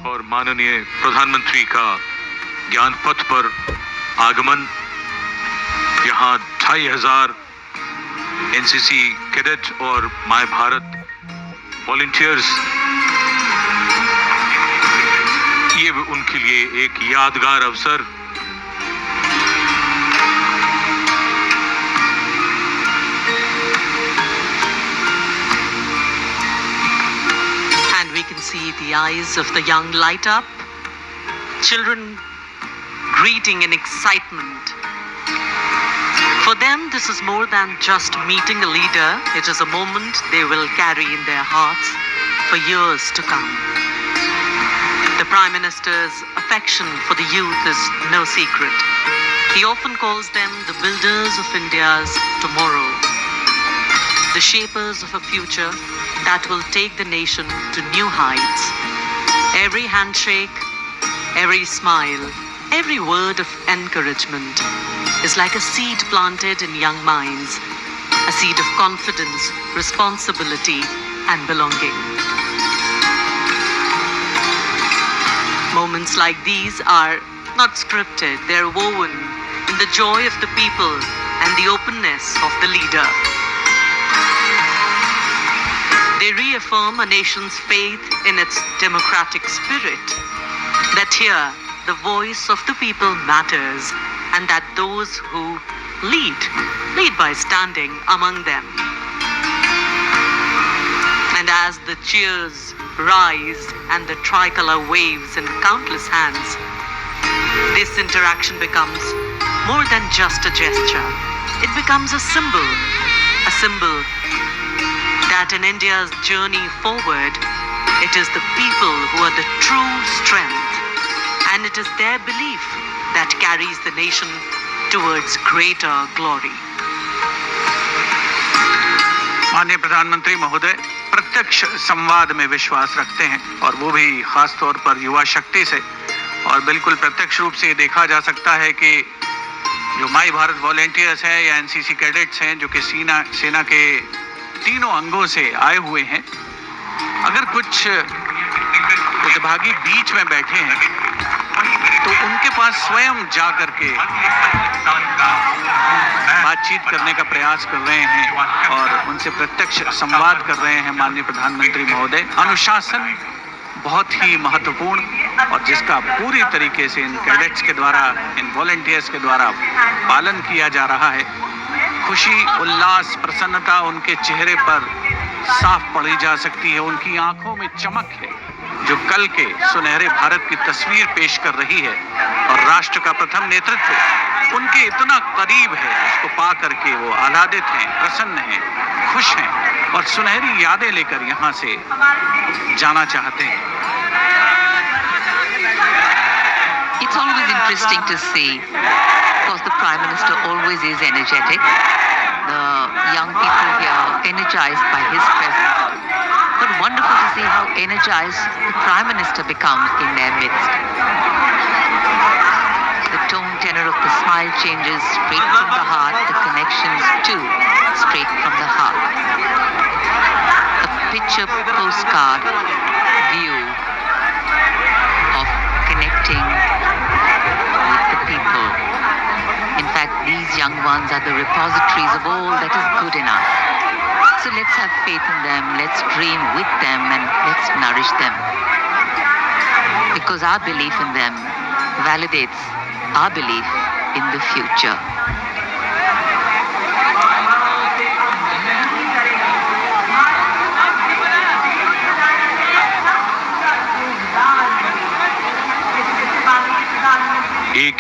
और माननीय प्रधानमंत्री का ज्ञान पथ पर आगमन। यहाँ 2500 एनसीसी कैडेट और माय भारत वॉलंटियर्स, ये उनके लिए एक यादगार अवसर। And we can see the eyes of the young light up, children greeting in excitement. For them, this is more than just meeting a leader. It is a moment they will carry in their hearts for years to come. The Prime Minister's affection for the youth is no secret. He often calls them the builders of India's tomorrow, the shapers of a future that will take the nation to new heights. Every handshake, every smile, every word of encouragement is like a seed planted in young minds, a seed of confidence, responsibility, and belonging. Moments like these are not scripted, they're woven in the joy of the people and the openness of the leader. They reaffirm a nation's faith in its democratic spirit, that here the voice of the people matters, and that those who lead by standing among them. And as the cheers rise and the tricolor waves in countless hands, this interaction becomes more than just a gesture. It becomes a symbol that in India's journey forward, it is the people who are the true strength, and it is their belief that carries the nation towards greater glory. माननीय प्रधानमंत्री महोदय प्रत्यक्ष संवाद में विश्वास रखते हैं, और वो भी खास तौर पर युवा शक्ति से। और बिल्कुल प्रत्यक्ष रूप से देखा जा सकता है कि जो माई भारत वॉलंटियर्स हैं या एनसीसी कैडेट्स हैं, जो कि सेना के तीनों अंगों से आए हुए हैं, अगर कुछ प्रतिभागी बीच में बैठे हैं तो उनके पास स्वयं जा करके बातचीत करने का प्रयास कर रहे हैं और उनसे प्रत्यक्ष संवाद कर रहे हैं माननीय प्रधानमंत्री महोदय। अनुशासन बहुत ही महत्वपूर्ण, और जिसका पूरी तरीके से इन कैडेट्स के द्वारा, इन वॉलंटियर्स के द्वारा पालन किया जा रहा है। खुशी, उल्लास, प्रसन्नता उनके चेहरे पर साफ पढ़ी जा सकती है। उनकी आंखों में चमक है जो कल के सुनहरे भारत की तस्वीर पेश कर रही है, और राष्ट्र का प्रथम नेतृत्व उनके इतना करीब है, उसको पा करके वो आह्लादित हैं, प्रसन्न हैं, खुश हैं और सुनहरी यादें लेकर यहाँ से जाना चाहते हैं। It's always interesting to see, because the Prime Minister always is energetic. The young people here energized by his presence. But wonderful to see how energized the Prime Minister becomes in their midst. The tone tenor of the smile changes straight from the heart, the connections too, straight from the heart. A picture postcard view of connecting with the people. In fact, these young ones are the repositories of all that is good in us. So let's have faith in them, let's dream with them, and let's nourish them. Because our belief in them validates our belief in the future.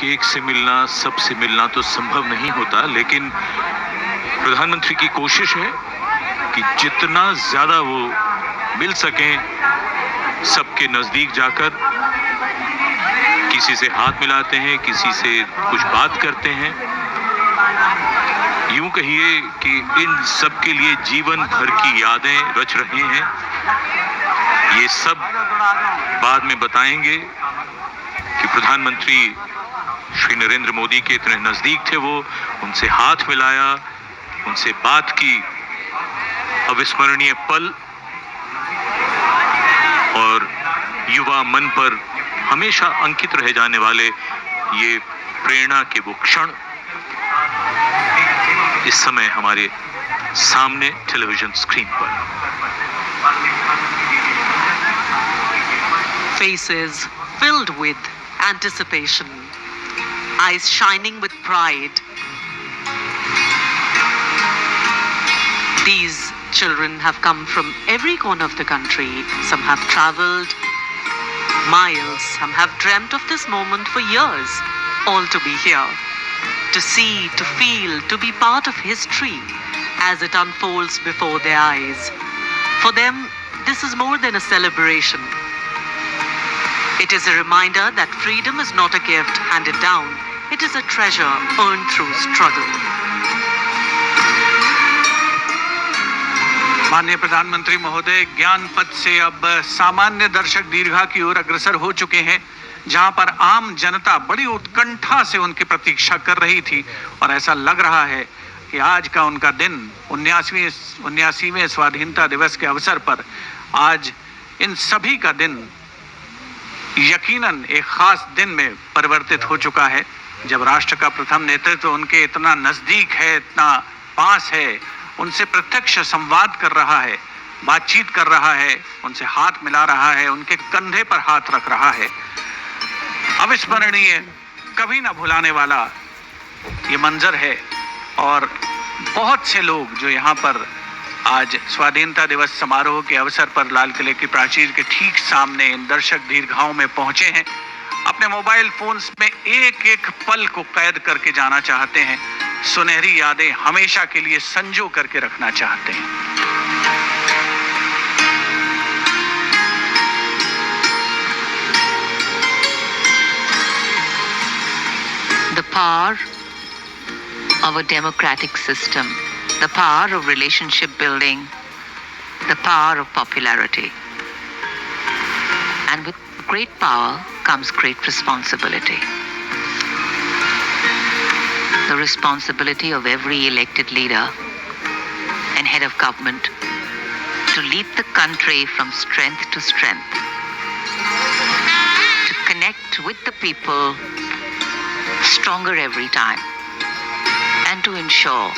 एक से मिलना, सबसे मिलना तो संभव नहीं होता, लेकिन प्रधानमंत्री की कोशिश है कि जितना ज्यादा वो मिल सकें, सबके नजदीक जाकर किसी से हाथ मिलाते हैं, किसी से कुछ बात करते हैं। यूं कहिए कि इन सब के लिए जीवन भर की यादें रच रहे हैं। ये सब बाद में बताएंगे कि प्रधानमंत्री श्री नरेंद्र मोदी के इतने नजदीक थे, वो उनसे हाथ मिलाया, उनसे बात की, अविस्मरणीय पल। और युवा मन पर हमेशा अंकित रह जाने वाले ये प्रेरणा के वो क्षण इस समय हमारे सामने टेलीविजन स्क्रीन पर। Faces filled with anticipation, eyes shining with pride. These children have come from every corner of the country. Some have traveled miles, some have dreamt of this moment for years, all to be here, to see, to feel, to be part of history as it unfolds before their eyes. For them, this is more than a celebration. It is a reminder that freedom is not a gift handed down. It is a treasure earned through struggle. माननीय प्रधानमंत्री महोदय ज्ञान पथ से अब सामान्य दर्शक दीर्घा की ओर अग्रसर हो चुके हैं, जहां पर आम जनता बड़ी उत्कंठा से उनकी प्रतीक्षा कर रही थी और ऐसा लग रहा है कि आज का उनका दिन 79वें स्वाधीनता दिवस के अवसर पर आज इन सभी का दिन यकीनन एक खास दिन में परिवर्तित हो चुका है, जब राष्ट्र का प्रथम नेतृत्व उनके इतना नजदीक है, इतना पास है, उनसे प्रत्यक्ष संवाद कर रहा है, बातचीत कर रहा है, उनसे हाथ मिला रहा है, उनके कंधे पर हाथ रख रहा है। अविस्मरणीय, कभी ना भुलाने वाला ये मंजर है और बहुत से लोग जो यहाँ पर आज स्वाधीनता दिवस समारोह के अवसर पर लाल किले की प्राचीर के ठीक सामने इन दर्शक दीर्घाओं में पहुंचे हैं, अपने मोबाइल फोन्स में एक एक पल को कैद करके जाना चाहते हैं, सुनहरी यादें हमेशा के लिए संजो करके रखना चाहते हैं। The power of a democratic system, the power of relationship building, the power of popularity. And with great power comes great responsibility. The responsibility of every elected leader and head of government to lead the country from strength to strength, to connect with the people stronger every time, and to ensure